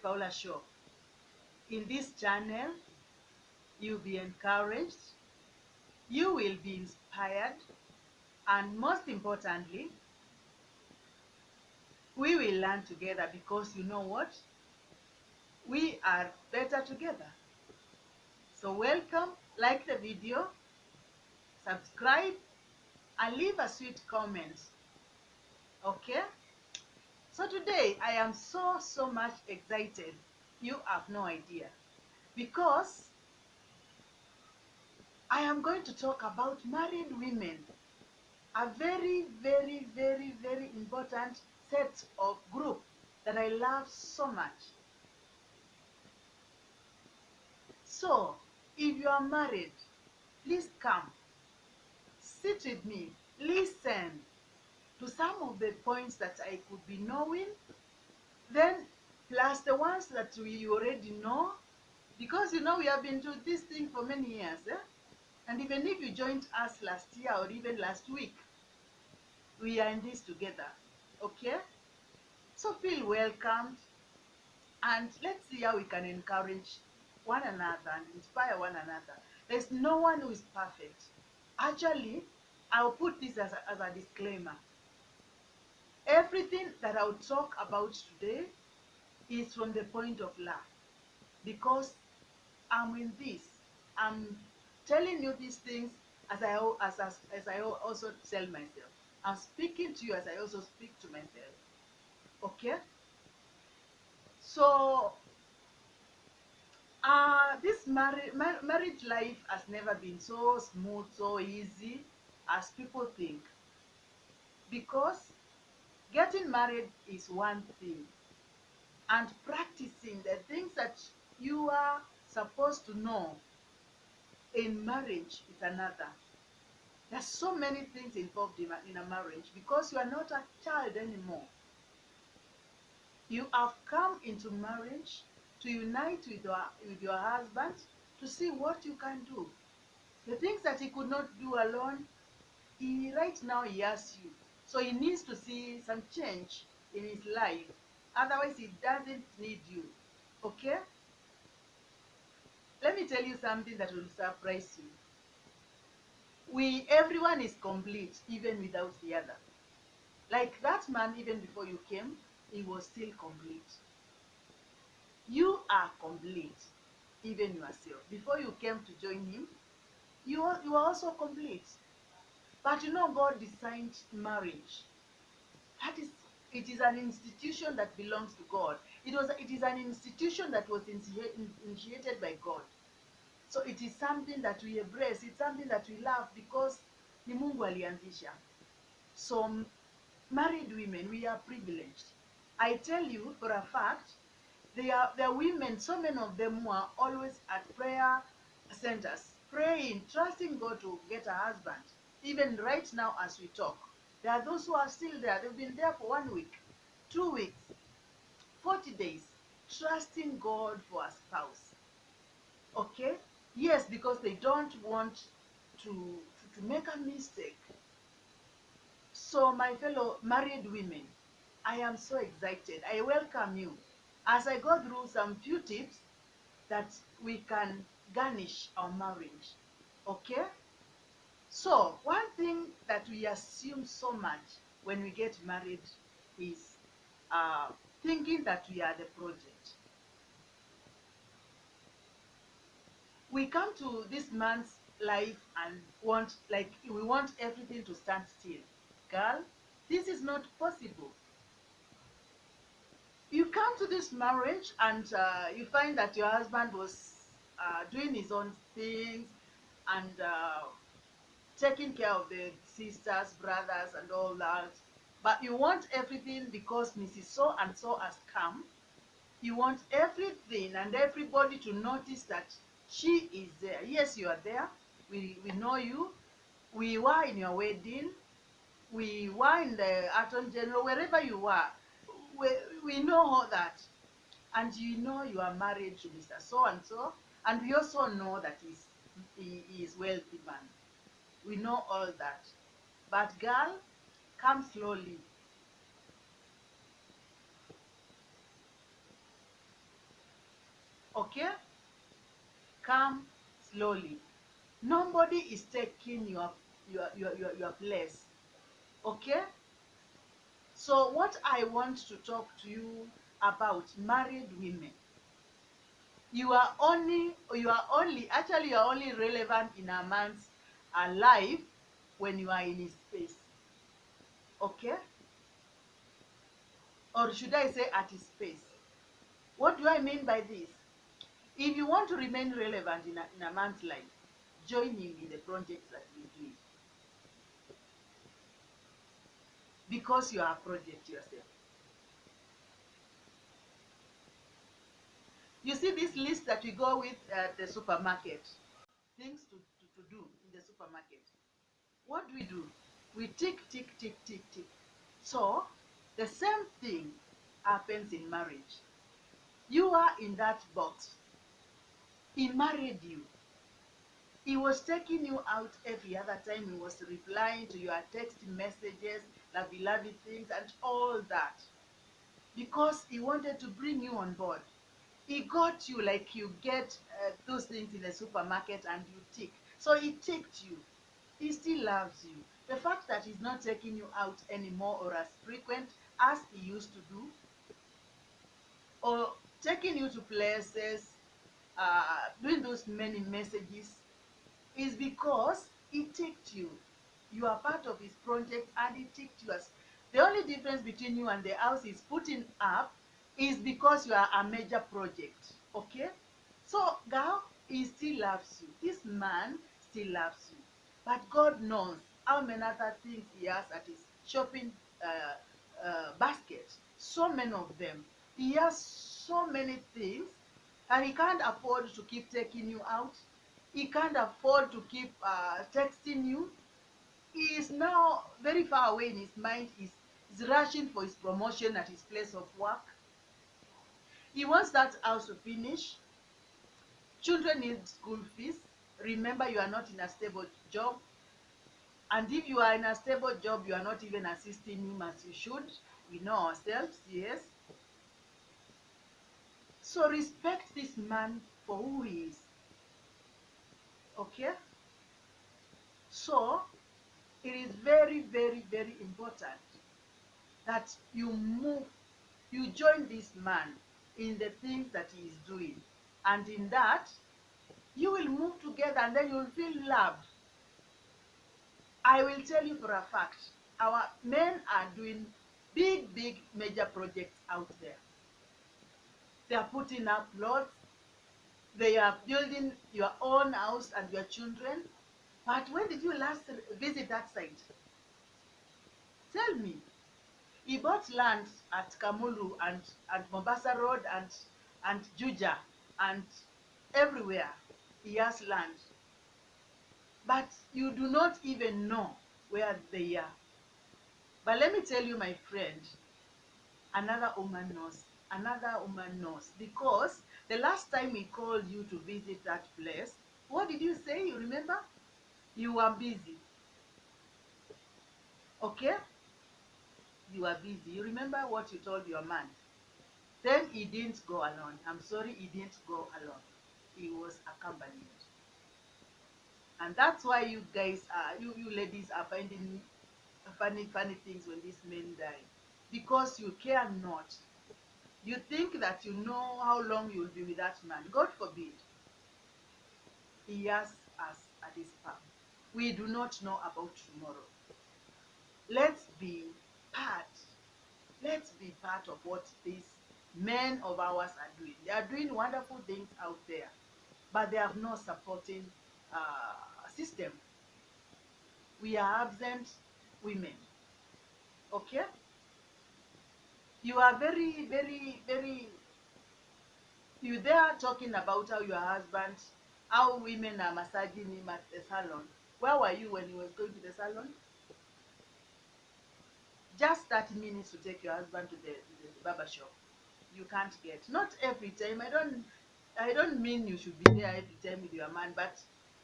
PAULA show. In this channel, you'll be encouraged, you will be inspired, and most importantly, we will learn together, because you know what? We are better together. So welcome, like the video, subscribe, and leave a sweet comment. Okay? So today I am so much excited. You have no idea. Because I am going to talk about married women. A very important set of group that I love so much. So, if you are married, please come, sit with me, listen to some of the points that I could be knowing, then plus the ones that we already know, because you know we have been doing this thing for many years, eh? And even if you joined us last year or even last week, we are in this together, okay? So feel welcomed, and let's see how we can encourage one another and inspire one another. There's no one who is perfect. Actually, I'll put this as a disclaimer. Everything that I'll talk about today is from the point of love, because I'm in this. I'm telling you these things as I also tell myself. I'm speaking to you as I also speak to myself. Okay? So, this marriage life has never been so smooth, so easy as people think. Because getting married is one thing, and practicing the things that you are supposed to know in marriage is another. There's so many things involved in a marriage, because you are not a child anymore. You have come into marriage to unite with your husband, to see what you can do. The things that he could not do alone, right now he has you. So he needs to see some change in his life. Otherwise, he doesn't need you. Okay? Let me tell you something that will surprise you. Everyone is complete, even without the other. Like that man, even before you came, he was still complete. You are complete, even yourself. Before you came to join him, you are also complete. But you know, God designed marriage. That is, it is an institution that belongs to God. It is an institution that was initiated by God. So it is something that we embrace. It's something that we love, because ni Mungu alianzisha. So married women, we are privileged. I tell you for a fact, there are women, so many of them, who are always at prayer centers, praying, trusting God to get a husband. Even right now as we talk, there are those who are still there. They've been there for 1 week, 2 weeks, 40 days, trusting God for a spouse. Okay? Yes, because they don't want to make a mistake. So, my fellow married women, I am so excited. I welcome you as I go through some few tips that we can garnish our marriage. Okay? So, one thing that we assume so much when we get married is thinking that we are the project. We come to this man's life and we want everything to stand still. Girl, this is not possible. You come to this marriage and you find that your husband was doing his own things, and taking care of the sisters, brothers, and all that. But you want everything because Mrs. So and so has come. You want everything and everybody to notice that she is there. Yes, you are there. We know you. We were in your wedding. We were in the Atom General, wherever you are. We know all that. And you know you are married to Mr. So and so. And we also know that he is wealthy man. We know all that. But girl, come slowly. Okay? Come slowly. Nobody is taking your place. Okay? So what I want to talk to you about married women. Actually you are only relevant in a man's life when you are in his space. Okay? Or should I say at his space? What do I mean by this? If you want to remain relevant in a man's life, join him in the projects that he's doing, because you are a project yourself. You see this list that we go with at the supermarket, things to do in the supermarket. What do? We tick, tick, tick, tick, tick. So the same thing happens in marriage. You are in that box. He married you. He was taking you out every other time. He was replying to your text messages, lovey things, and all that, because he wanted to bring you on board. He got you like you get those things in the supermarket and you tick. So he ticked you. He still loves you. The fact that he's not taking you out anymore or as frequent as he used to do, or taking you to places, doing those many messages, is because he ticked you. You are part of his project and he ticked you. The only difference between you and the house is putting up is because you are a major project. Okay? So, girl, he still loves you. This man still loves you. But God knows how many other things he has at his shopping basket. So many of them. He has so many things, and he can't afford to keep taking you out. He can't afford to keep texting you. He is now very far away in his mind. He's rushing for his promotion at his place of work. He wants that house to finish. Children need school fees. Remember, you are not in a stable job. And if you are in a stable job, you are not even assisting him as you should. We know ourselves, yes. So respect this man for who he is. Okay? So it is very, very, very important that you join this man in the things that he is doing. And in that, you will move together and then you will feel loved. I will tell you for a fact, our men are doing big, big major projects out there. They are putting up plots. They are building your own house and your children. But when did you last visit that site? Tell me. He bought land at Kamulu and Mombasa Road and Juja and everywhere. He has land. But you do not even know where they are. But let me tell you, my friend, another woman knows. Another woman knows. Because the last time we called you to visit that place, what did you say? You remember? You were busy. Okay? You were busy. You remember what you told your man? Then he didn't go alone. I'm sorry, he didn't go alone. He was accompanied. And that's why you guys are, you ladies are finding funny things when these men die. Because you care not. You think that you know how long you'll be with that man. God forbid. He has us at his palm. We do not know about tomorrow. Let's be part. Let's be part of what these men of ours are doing. They are doing wonderful things out there, but they have no supporting system. We are absent women. Okay? You are very, very, very, you there talking about how your husband, how women are massaging him at the salon. Where were you when he was going to the salon? Just 30 minutes to take your husband to the barber shop. You can't get. Not every time. I don't mean you should be there every time with your man, but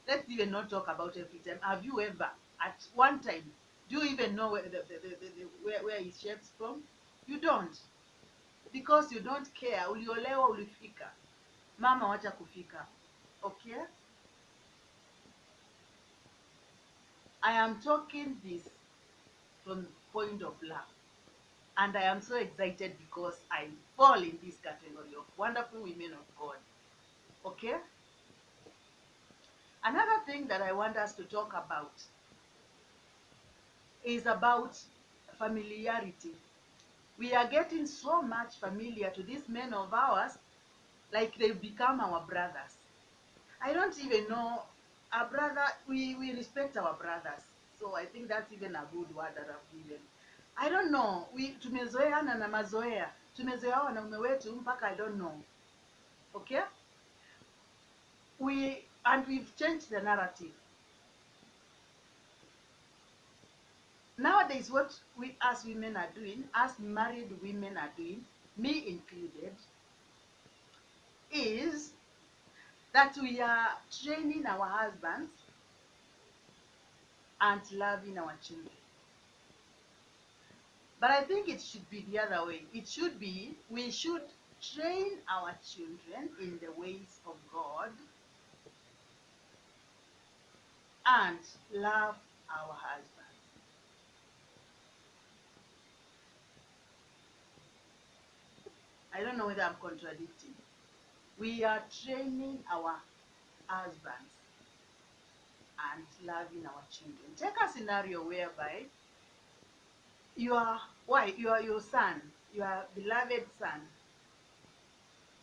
let's even not talk about every time. Have you ever, at one time, do you even know where he shapes from? You don't. Because you don't care. Uliolewa ulifika. Mama, wacha kufika. Okay? I am talking this from point of love. And I am so excited because I fall in this category of wonderful women of God. Okay? Another thing that I want us to talk about is about familiarity. We are getting so much familiar to these men of ours, like they've become our brothers. I don't even know, our brother, we respect our brothers. So I think that's even a good word that I've given. I don't know, tumezoeana na mazoea, tumezoea wanaume wetu mpaka I don't know. Okay? We've changed the narrative. Nowadays, what we as women are doing, as married women are doing, me included, is that we are training our husbands and loving our children. But I think it should be the other way. It should be, we should train our children in the ways of God and love our husbands. I don't know whether I'm contradicting. We are training our husbands and loving our children. Take a scenario whereby your son, your beloved son,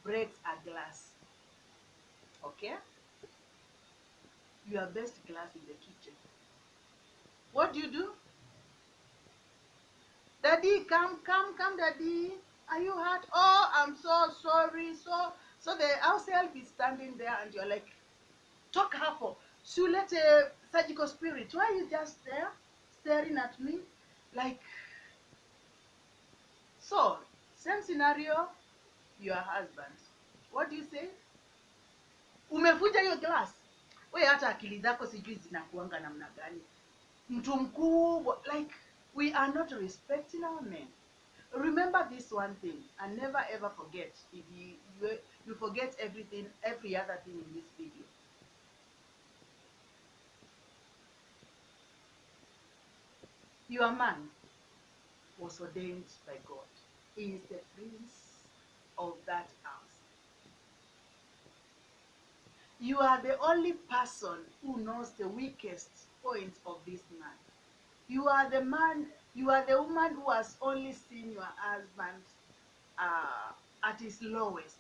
breaks a glass. Okay? Your best glass in the kitchen. What do? Daddy, come, daddy. Are you hurt? Oh, I'm so sorry. So the house help is standing there and you're like, talk her for. So let a surgical spirit. Why are you just there staring at me? Like, so, same scenario, your husband. What do you say? Umevuja hiyo glass. We hata akili zako sijui zinakuanga namna gani. Mtu mkubwa, like, we are not respecting our men. Remember this one thing and never ever forget. If you forget everything, every other thing in this video. Your man was ordained by God. He is the prince of that house. You are the only person who knows the weakest point of this man. You are the man, you are the woman who has only seen your husband at his lowest.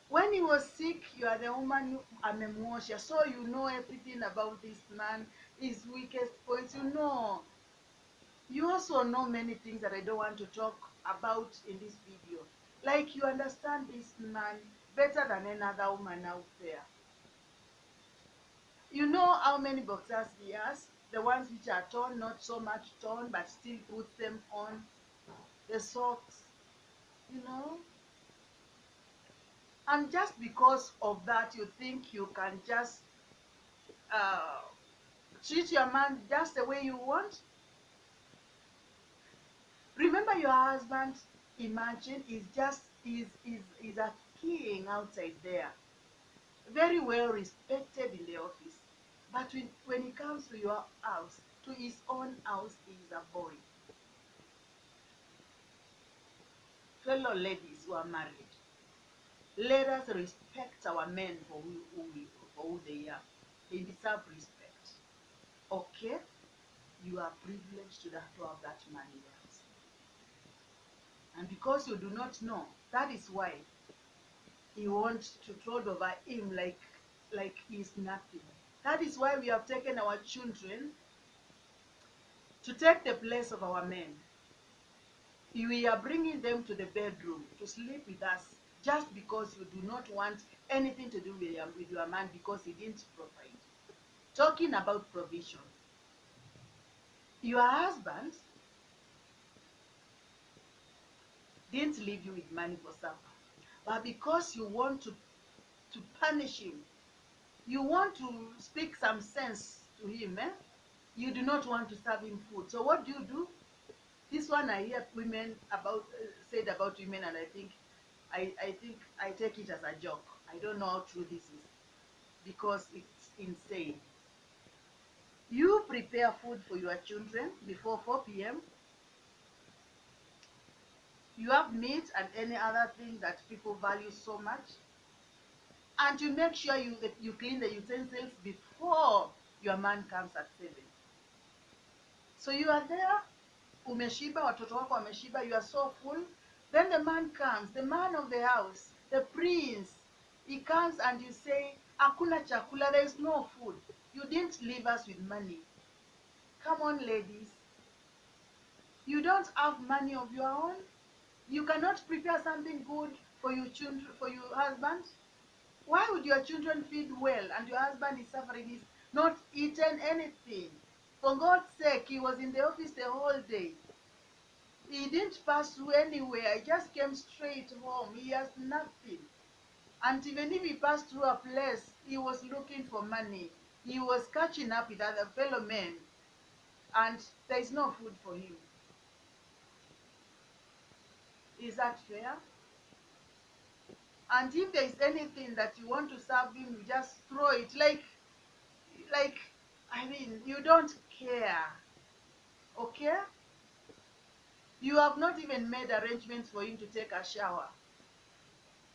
When he was sick, you are the woman who amemwosha. So you know everything about this man, his weakest points. You know. You also know many things that I don't want to talk about in this video. Like you understand this man better than another woman out there. You know how many boxers he has? The ones which are torn, not so much torn, but still puts them on. The socks, you know. And just because of that, you think you can just uh, treat your man just the way you want? Remember your husband, imagine, is a king outside there. Very well respected in the office. But when he comes to your house, to his own house, he is a boy. Fellow ladies who are married, let us respect our men for who they are. They deserve respect. Okay? You are privileged to have that man in the house. And because you do not know, that is why you want to trot over him like he's nothing. That is why we have taken our children to take the place of our men. We are bringing them to the bedroom to sleep with us just because you do not want anything to do with your man because he didn't provide. Talking about provision. Your husband didn't leave you with money for supper. But because you want to punish him, you want to speak some sense to him, you do not want to serve him food. So what do? This one I hear women about said about women, and I take it as a joke. I don't know how true this is because it's insane. You prepare food for your children before 4 p.m. You have meat and any other thing that people value so much, and you make sure that you clean the utensils before your man comes at 7. So you are there, umeshiba, watoto wako wameshiba, you are so full. Then the man comes, the man of the house, the prince. He comes and you say, hakuna chakula, there is no food. You didn't leave us with money. Come on, ladies. You don't have money of your own. You cannot prepare something good for your children, for your husband. Why would your children feed well and your husband is suffering, he's not eaten anything? For God's sake, he was in the office the whole day. He didn't pass through anywhere. He just came straight home. He has nothing. And even if he passed through a place, he was looking for money. He was catching up with other fellow men. And there is no food for him. Is that fair? And if there is anything that you want to serve him, you just throw it. Like, I mean, you don't care. Okay? You have not even made arrangements for him to take a shower.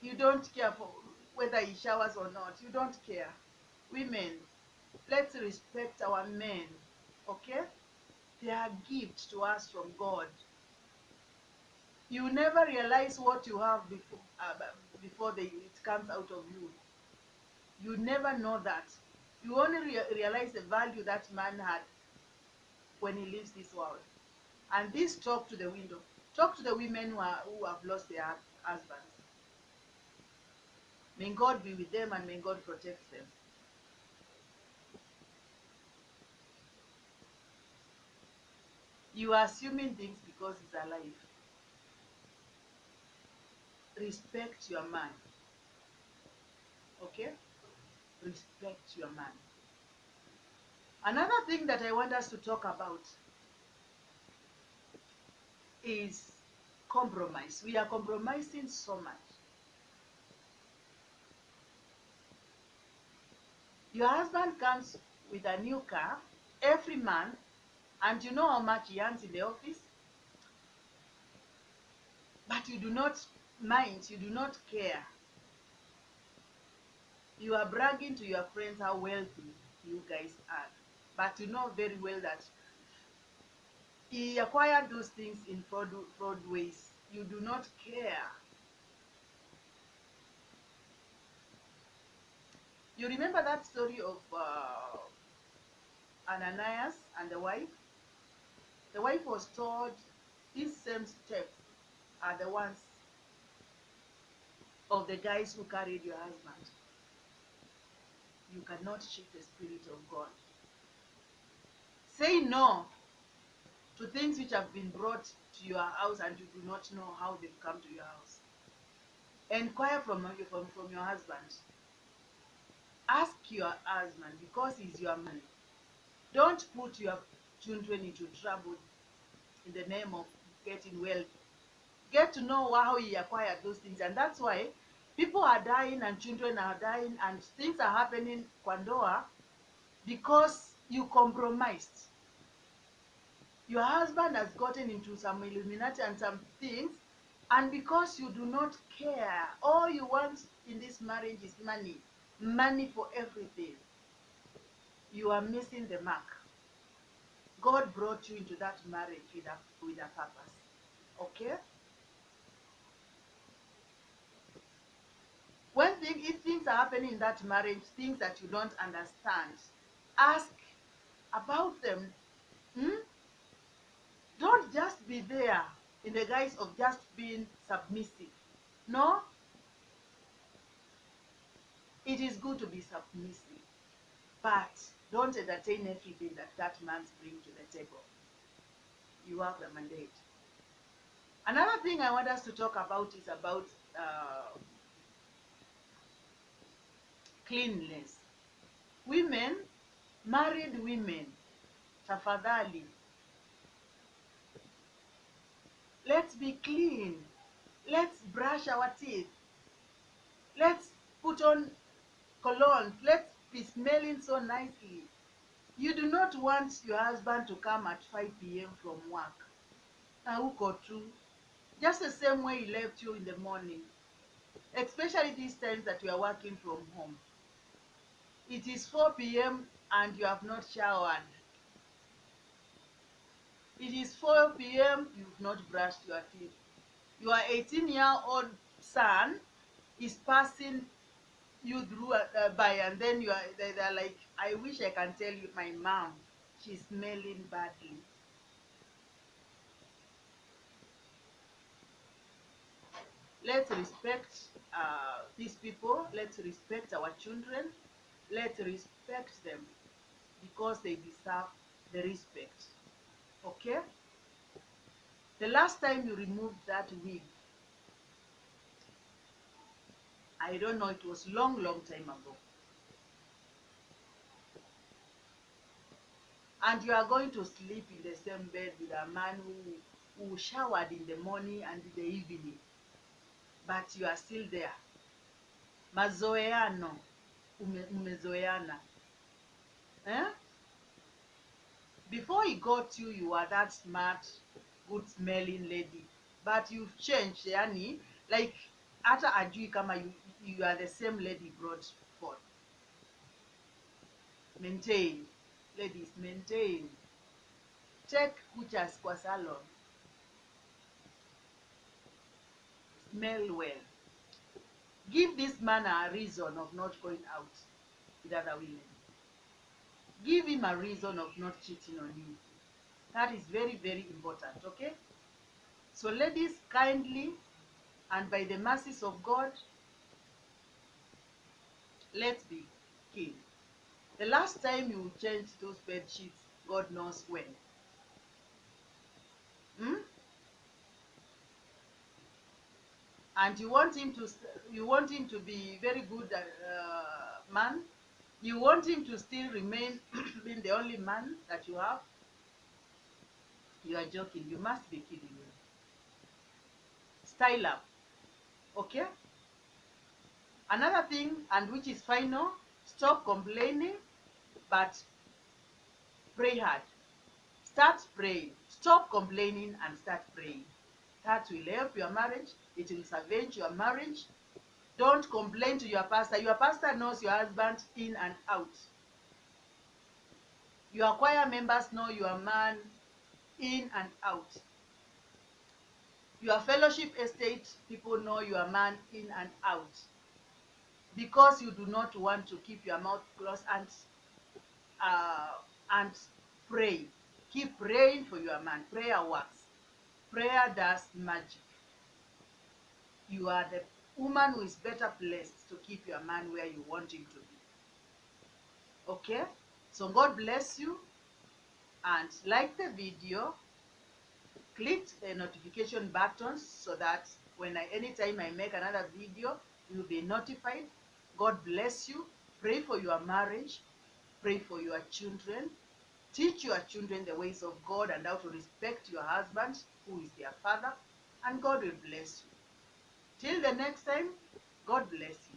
You don't care for whether he showers or not. You don't care. Women, let's respect our men. Okay? They are gifts to us from God. You never realize what you have before it comes out of you. You never know that. You only realize the value that man had when he leaves this world. And this talk to the window. Talk to the women who have lost their husbands. May God be with them and may God protect them. You are assuming things because he's alive. Respect your man. Okay? Respect your man. Another thing that I want us to talk about is compromise. We are compromising so much. Your husband comes with a new car every month, and you know how much he earns in the office, but you do not mind, you do not care. You are bragging to your friends how wealthy you guys are, but you know very well that he acquired those things in fraud ways. You do not care. You remember that story of Ananias and the wife? The wife was told these same steps are the ones of the guys who carried your husband. You cannot shake the Spirit of God. Say no to things which have been brought to your house and you do not know how they've come to your house. Inquire from your husband. Ask your husband because he's your man. Don't put your children into trouble in the name of getting wealthy. Get to know how he acquired those things, and that's why people are dying and children are dying and things are happening kwa ndoa because you compromised. Your husband has gotten into some Illuminati and some things, and because you do not care, all you want in this marriage is money. Money for everything. You are missing the mark. God brought you into that marriage with a purpose. Okay? If things are happening in that marriage, things that you don't understand, ask about them. Don't just be there in the guise of just being submissive. No, it is good to be submissive, but don't entertain everything that man's bring to the table. You have the mandate. Another thing I want us to talk about is about cleanliness. Women, married women, tafadhali, Let's be clean. Let's brush our teeth. Let's put on cologne. Let's be smelling so nicely. You do not want your husband to come at 5 p.m. from work. Now, who got through? Just the same way he left you in the morning, especially these times that you are working from home. It is 4 p.m. and you have not showered. It is 4 p.m. you've not brushed your teeth. Your 18-year-old son is passing you through by, and then they're like, I wish I can tell you my mom, she's smelling badly. Let's respect these people. Let's respect our children. Let's respect them because they deserve the respect. Okay? The last time you removed that wig, I don't know, it was long, long time ago. And you are going to sleep in the same bed with a man who showered in the morning and in the evening. But you are still there. Mazoeano. Umezoeana. Eh? Before he got you, you were that smart, good smelling lady. But you've changed, yani. Like, hata ajui kama you are the same lady brought forth. Maintain. Ladies, maintain. Take kuchas kwa salon. Smell well. Give this man a reason of not going out with other women. Give him a reason of not cheating on you. That is very, very important, okay? So ladies, kindly and by the mercies of God, let's be keen. The last time you changed those bed sheets, God knows when. Hmm? And you want him to be very good man. You want him to still remain being the only man that you have. You are joking. You must be kidding me. Style up. Okay? Another thing, and which is final, stop complaining, but pray hard. Start praying. Stop complaining and start praying. That will help your marriage. It will salvage your marriage. Don't complain to your pastor. Your pastor knows your husband in and out. Your choir members know your man in and out. Your fellowship estate people know your man in and out. Because you do not want to keep your mouth closed and pray. Keep praying for your man. Prayer works. Prayer does magic. You are the woman who is better placed to keep your man where you want him to be. Okay? So God bless you, and like the video, click the notification buttons so that anytime I make another video, you'll be notified. God bless you. Pray for your marriage. Pray for your children. Teach your children the ways of God and how to respect your husband, who is their father, and God will bless you. Till the next time, God bless you.